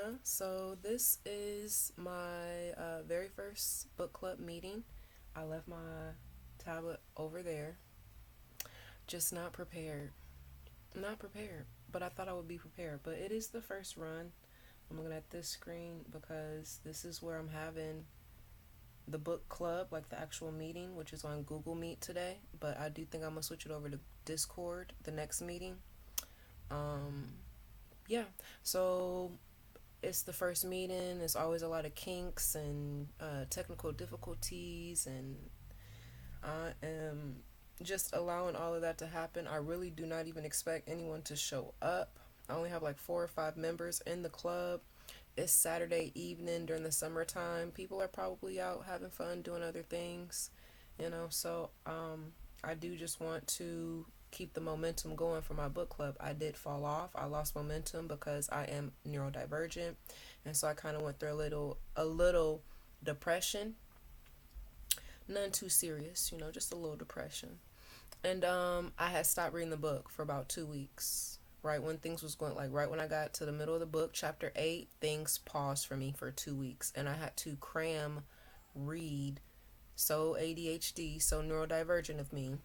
Brianna. So, this is my very first book club meeting. I left my tablet over there, just not prepared. Not prepared, but I thought I would be prepared. But it is the first run. I'm looking at this screen because this is where I'm having the book club, like the actual meeting, which is on Google Meet today. But I do think I'm gonna switch it over to Discord the next meeting. Um, yeah. So it's the first meeting. There's always a lot of kinks and technical difficulties, and I am just allowing all of that to happen. I really do not even expect anyone to show up. I only have like 4 or 5 members in the club. It's Saturday evening during the summertime. People are probably out having fun doing other things. I do just want to keep the momentum going for my book club. I did fall off. I lost momentum because I am neurodivergent, and so I kind of went through a little depression. None too serious, just a little depression. And I had stopped reading the book for about 2 weeks. Right when things was going, like right when I got to the middle of the book, chapter 8, things paused for me for 2 weeks, and I had to cram read. So ADHD, so neurodivergent of me,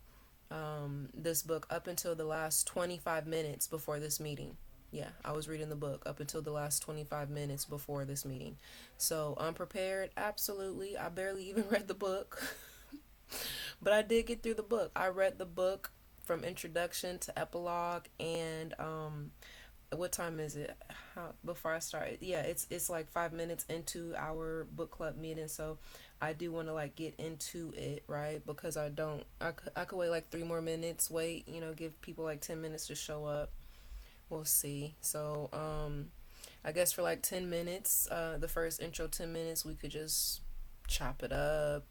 this book up until the last 25 minutes before this meeting. Yeah, I was reading the book up until the last 25 minutes before this meeting. So unprepared, absolutely. I barely even read the book, but I did get through the book. I read the book from introduction to epilogue, and what time is it? Before I start, yeah, it's like 5 minutes into our book club meeting, so I do want to like get into it, right? Because I could wait like 3 more minutes, wait, give people like 10 minutes to show up. We'll see. So I guess for like 10 minutes, the first intro 10 minutes, we could just chop it up,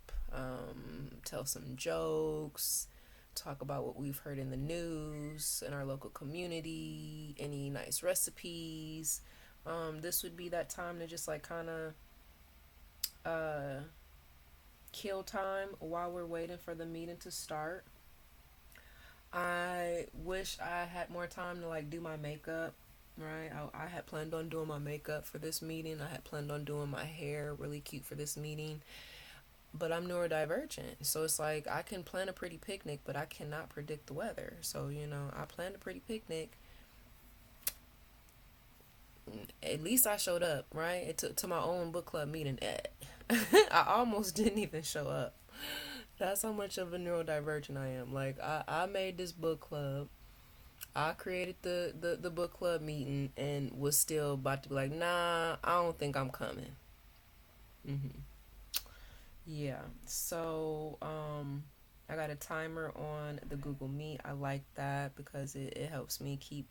tell some jokes, talk about what we've heard in the news in our local community, any nice recipes. This would be that time to just like kind of uh, kill time while we're waiting for the meeting to start. I wish I had more time to like do my makeup. Right, I had planned on doing my makeup for this meeting. I had planned on doing my hair really cute for this meeting, but I'm neurodivergent. So it's like I can plan a pretty picnic, but I cannot predict the weather. So, I planned a pretty picnic. At least I showed up, right? It took to my own book club meeting. I almost didn't even show up. That's how much of a neurodivergent I am. Like, I made this book club. I created the book club meeting and was still about to be like, nah, I don't think I'm coming. hmm Yeah. So, I got a timer on the Google Meet. I like that because it helps me keep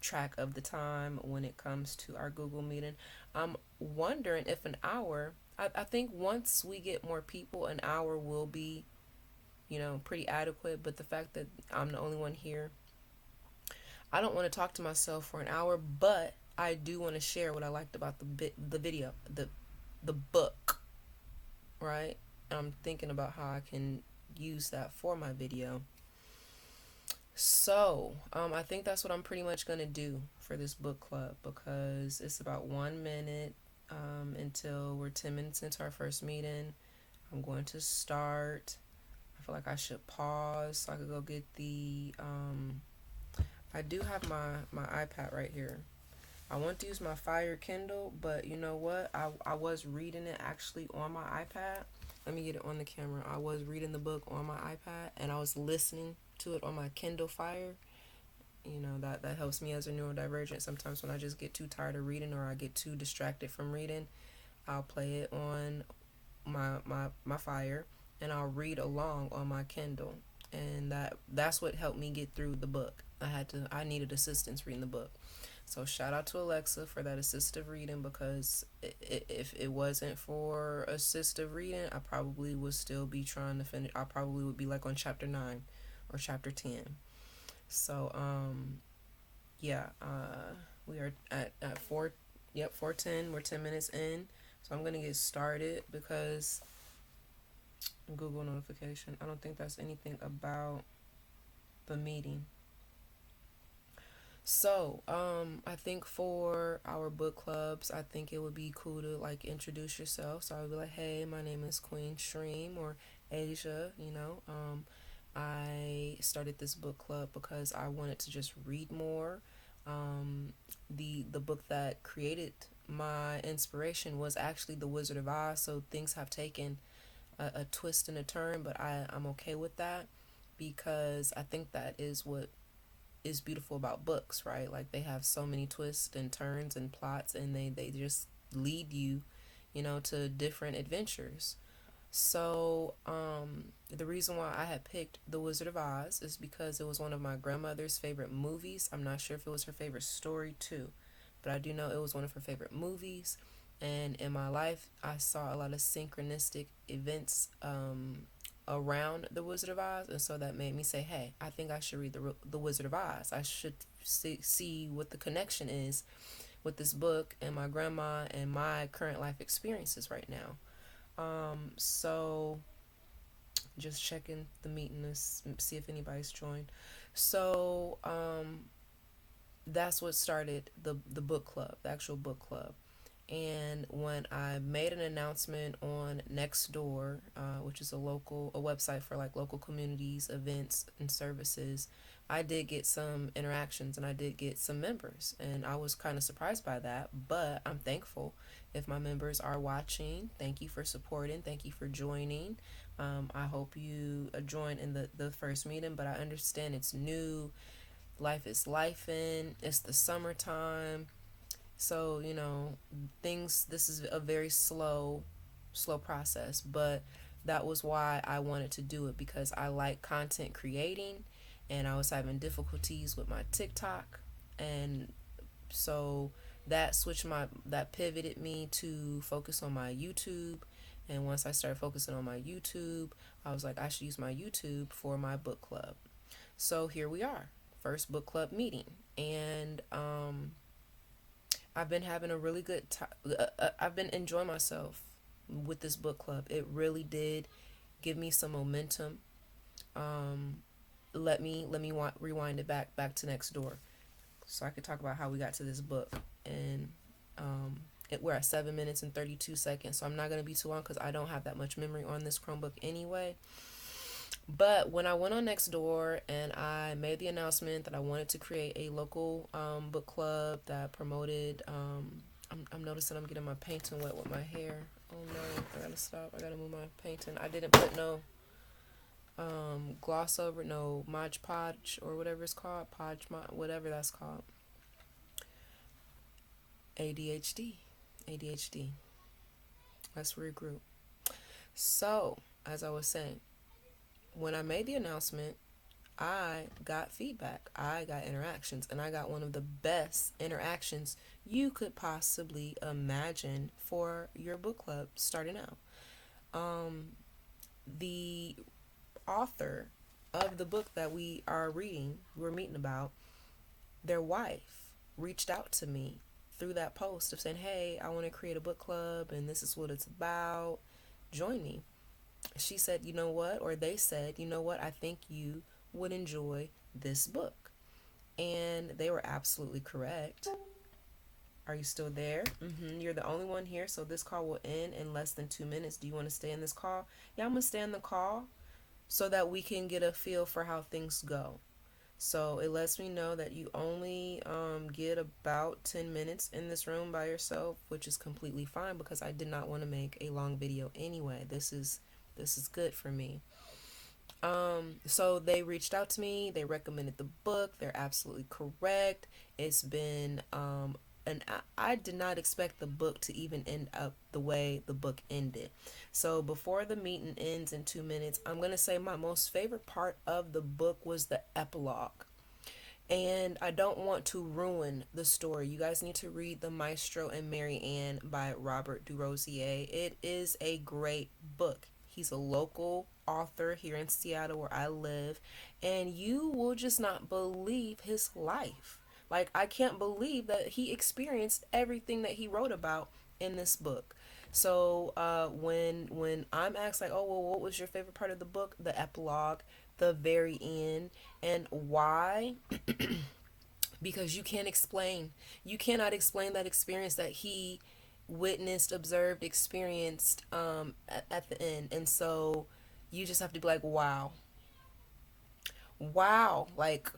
track of the time when it comes to our Google meeting. I'm wondering if an hour, I think once we get more people, an hour will be, pretty adequate. But the fact that I'm the only one here, I don't want to talk to myself for an hour, but I do want to share what I liked about the video, the book, right? And I'm thinking about how I can use that for my video. So, I think that's what I'm pretty much gonna do for this book club because it's about 1 minute until we're 10 minutes into our first meeting. I'm going to start. I feel like I should pause so I could go get the. I do have my iPad right here. I want to use my Fire Kindle, but you know what? I was reading it actually on my iPad. Let me get it on the camera. I was reading the book on my iPad and I was listening to it on my Kindle Fire. That helps me as a neurodivergent. Sometimes when I just get too tired of reading or I get too distracted from reading, I'll play it on my Fire and I'll read along on my Kindle. And that's what helped me get through the book. I needed assistance reading the book. So shout out to Alexa for that assistive reading because if it wasn't for assistive reading, I probably would still be trying to finish. I probably would be like on chapter 9 or chapter 10. So yeah, we are at 4. Yep, 4:10. We're 10 minutes in. So I'm gonna get started because Google notification. I don't think that's anything about the meeting. I think for our book clubs, I think it would be cool to like introduce yourself. So I would be like, hey, my name is Queen Shreem or Asia, you know. I started this book club because I wanted to just read more. The book that created my inspiration was actually The Wizard of Oz, so things have taken a twist and a turn, but I'm okay with that because I think that is what is beautiful about books, right? Like they have so many twists and turns and plots, and they just lead you, you know, to different adventures. The reason why I had picked The Wizard of Oz is because it was one of my grandmother's favorite movies. I'm not sure if it was her favorite story too, but I do know it was one of her favorite movies. And in my life, I saw a lot of synchronistic events around The Wizard of Oz, and so that made me say, "Hey, I think I should read the Wizard of Oz. I should see what the connection is with this book and my grandma and my current life experiences right now." So just checking the meeting to see if anybody's joined. So that's what started the book club, the actual book club. And when I made an announcement on Nextdoor, which is a website for like local communities, events, and services, I did get some interactions and I did get some members. And I was kind of surprised by that, but I'm thankful if my members are watching. Thank you for supporting. Thank you for joining. I hope you join in the first meeting, but I understand it's new. Life is life in. It's the summertime, so, you know, this is a very slow process, but that was why I wanted to do it because I like content creating and I was having difficulties with my TikTok. And so that pivoted me to focus on my YouTube. And once I started focusing on my YouTube, I was like, I should use my YouTube for my book club. So here we are, first book club meeting. And I've been having a really good time. I've been enjoying myself with this book club. It really did give me some momentum. Um, let me rewind it back to next door, so I could talk about how we got to this book. And we're at 7 minutes and 32 seconds, so I'm not gonna be too long because I don't have that much memory on this Chromebook anyway. But when I went on Nextdoor and I made the announcement that I wanted to create a local book club that promoted, I'm noticing I'm getting my painting wet with my hair. Oh no, I gotta stop. I gotta move my painting. I didn't put no gloss over, no Mod Podge or whatever it's called, Podge Mod, whatever that's called. ADHD, ADHD. Let's regroup. So, as I was saying, when I made the announcement, I got feedback, I got interactions, and I got one of the best interactions you could possibly imagine for your book club starting out. Um, the author of the book that we're meeting about, their wife reached out to me through that post of saying, hey, I want to create a book club and this is what it's about. Join me. She said, you know what? Or they said, you know what? I think you would enjoy this book. And they were absolutely correct. Are you still there? You're the only one here, so this call will end in less than 2 minutes. Do you want to stay in this call? Yeah, I'm going to stay in the call so that we can get a feel for how things go. So it lets me know that you only get about 10 minutes in this room by yourself, which is completely fine because I did not want to make a long video anyway. This is good for me. So they reached out to me. They recommended the book. They're absolutely correct. It's been and I did not expect the book to even end up the way the book ended. So before the meeting ends in 2 minutes, I'm going to say my most favorite part of the book was the epilogue. And I don't want to ruin the story. You guys need to read The Maestro and Marianne by Robert DuRosier. It is a great book. He's a local author here in Seattle where I live, and you will just not believe his life. Like, I can't believe that he experienced everything that he wrote about in this book. So when I'm asked like, oh well, what was your favorite part of the book? The epilogue, the very end, and why. because you cannot explain that experience that he witnessed, observed, experienced at the end. And so you just have to be like, wow, wow, like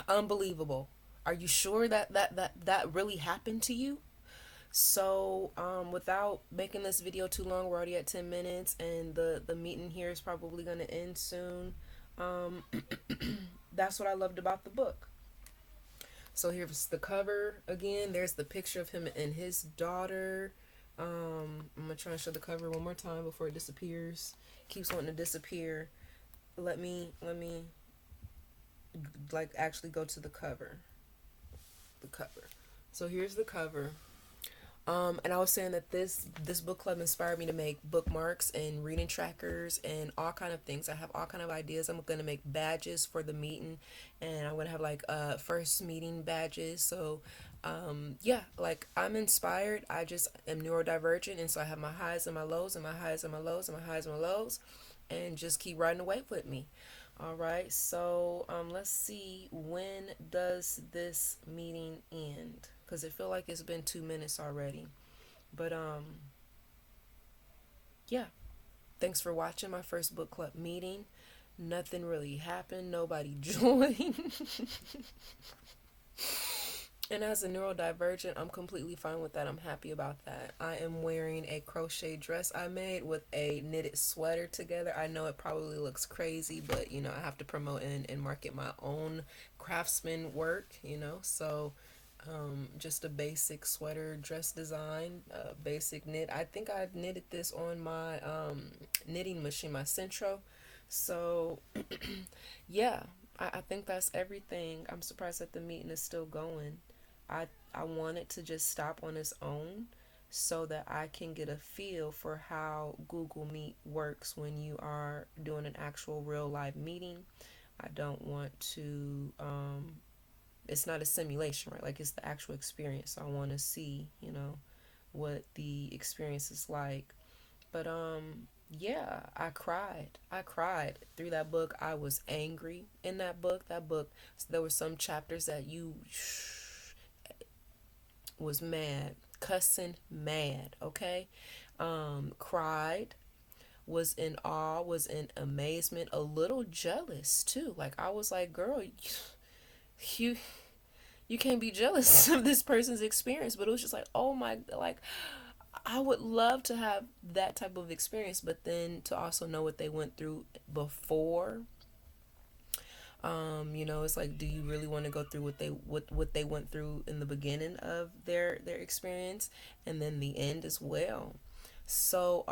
unbelievable. Are you sure that that really happened to you? So, without making this video too long, we're already at 10 minutes, and the meeting here is probably going to end soon. Um, that's what I loved about the book. So here's the cover again. There's the picture of him and his daughter. I'm gonna try and show the cover one more time before it disappears. Keeps wanting to disappear. Let me like actually go to the cover. The cover. So here's the cover. And I was saying that this book club inspired me to make bookmarks and reading trackers and all kind of things. I have all kind of ideas. I'm gonna make badges for the meeting, and I'm gonna have like first meeting badges. So yeah, like I'm inspired. I just am neurodivergent, and so I have my highs and my lows, and my highs and my lows, and my highs and my lows, and just keep riding the wave with me. All right, so let's see, when does this meeting end? Because it feel like it's been 2 minutes already. But yeah, thanks for watching my first book club meeting. Nothing really happened. Nobody joined. And as a neurodivergent, I'm completely fine with that. I'm happy about that. I am wearing a crochet dress I made with a knitted sweater together. I know it probably looks crazy, but you know, I have to promote and market my own craftsman work, you know. So just a basic sweater dress design, basic knit. I think I knitted this on my knitting machine, my Centro. So yeah, I think that's everything. I'm surprised that the meeting is still going. I want it to just stop on its own so that I can get a feel for how Google Meet works when you are doing an actual real live meeting. I don't want to it's not a simulation, right? Like it's the actual experience. So I want to see, you know, what the experience is like. But yeah, I cried. I cried through that book. I was angry in that book. That book, there were some chapters that you was mad, cussing mad, okay? Cried, was in awe, was in amazement, a little jealous too. Like I was like, girl, you you can't be jealous of this person's experience. But it was just like, oh my, like I would love to have that type of experience, but then to also know what they went through before. You know, it's like, do you really want to go through what they went through in the beginning of their experience, and then the end as well? So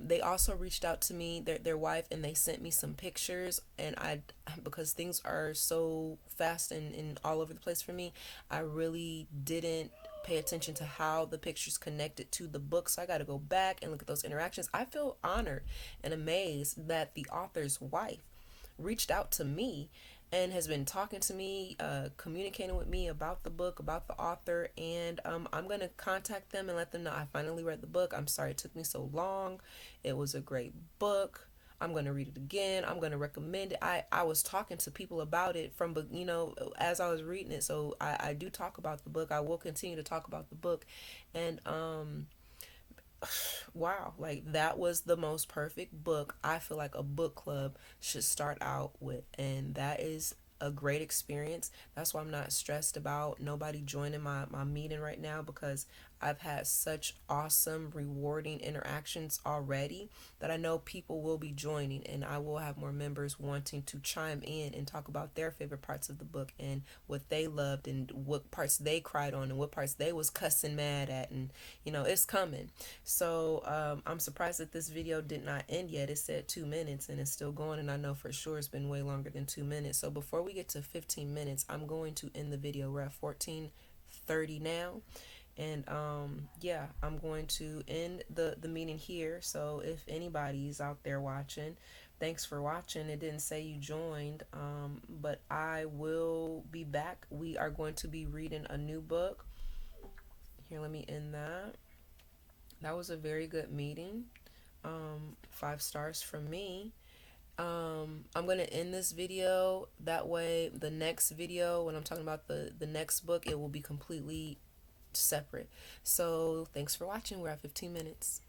they also reached out to me, their wife, and they sent me some pictures. And I, because things are so fast and all over the place for me, I really didn't pay attention to how the pictures connected to the book. So I got to go back and look at those interactions. I feel honored and amazed that the author's wife reached out to me and has been talking to me, communicating with me about the book, about the author, and I'm going to contact them and let them know I finally read the book. I'm sorry it took me so long. It was a great book. I'm going to read it again. I'm going to recommend it. I was talking to people about it from, you know, as I was reading it. So I do talk about the book. I will continue to talk about the book. And wow, like that was the most perfect book I feel like a book club should start out with. And that is a great experience. That's why I'm not stressed about nobody joining my meeting right now, because I've had such awesome, rewarding interactions already that I know people will be joining, and I will have more members wanting to chime in and talk about their favorite parts of the book and what they loved and what parts they cried on and what parts they was cussing mad at. And you know, it's coming. So I'm surprised that this video did not end yet. It said 2 minutes and it's still going, and I know for sure it's been way longer than 2 minutes. So before we get to 15 minutes, I'm going to end the video. We're at 14:30 now. And yeah, I'm going to end the meeting here. So if anybody's out there watching, thanks for watching. It didn't say you joined, but I will be back. We are going to be reading a new book. Here, let me end that. That was a very good meeting. 5 stars from me. I'm gonna end this video. That way, the next video, when I'm talking about the next book, it will be completely separate. So thanks for watching. We're at 15 minutes.